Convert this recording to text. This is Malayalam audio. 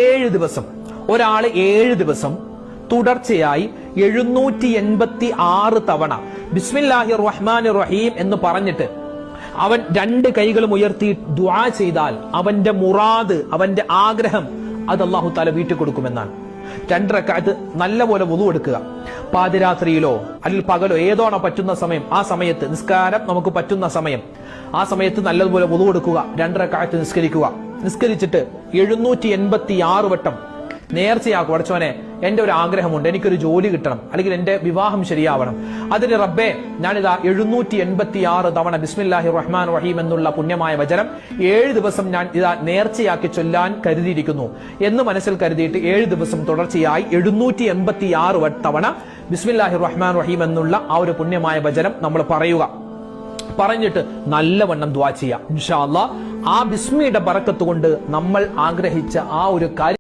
7 ദിവസം ഒരാള് 7 ദിവസം തുടർച്ചയായി 786 തവണ ബിസ്മില്ലാഹിർ റഹ്മാനിർ റഹീം എന്ന് പറഞ്ഞിട്ട് അവൻ 2 കൈകളും ഉയർത്തി ദുആ ചെയ്താൽ അവന്റെ മുറാദ്, അവന്റെ ആഗ്രഹം അത് അല്ലാഹു തആല വീട്ടിൽ കൊടുക്കുമെന്നാണ്. 2 റക്അത്ത് നല്ലപോലെ വുളു എടുക്കുക. പാതിരാത്രിയിലോ അല്ലെങ്കിൽ പകലോ ഏതോണോ പറ്റുന്ന സമയം, ആ സമയത്ത് നിസ്കാരം നമുക്ക് പറ്റുന്ന സമയം, ആ സമയത്ത് നല്ലതുപോലെ വുളു എടുക്കുക. 2 റക്അത്ത് നിസ്കരിക്കുക. നിസ്കരിച്ചിട്ട് 786 വട്ടം നേർച്ചയാക്കും. അടച്ചോനെ, എന്റെ ഒരു ആഗ്രഹമുണ്ട്, എനിക്കൊരു ജോലി കിട്ടണം, അല്ലെങ്കിൽ എന്റെ വിവാഹം ശരിയാവണം. അതിന് റബ്ബേ, ഞാനിതാ 786 തവണ ബിസ്മില്ലാഹിർ റഹ്മാൻ റഹീം എന്നുള്ള പുണ്യമായ വചനം 7 ദിവസം ഞാൻ ഇതാ നേർച്ചയാക്കി ചൊല്ലാൻ കരുതിയിരിക്കുന്നു എന്ന് മനസ്സിൽ കരുതിയിട്ട് 7 ദിവസം തുടർച്ചയായി 786 തവണ ബിസ്മില്ലാഹിർ റഹ്മാൻ റഹീം എന്നുള്ള ആ ഒരു പുണ്യമായ വചനം നമ്മൾ പറയുക. പറഞ്ഞിട്ട് നല്ലവണ്ണം ദുആ ചെയ്യാം. ഇൻഷാ അല്ലാഹ് ആ ബിസ്മിയുടെ ബറക്കത്ത് കൊണ്ട് നമ്മൾ ആഗ്രഹിച്ച ആ ഒരു കാര്യം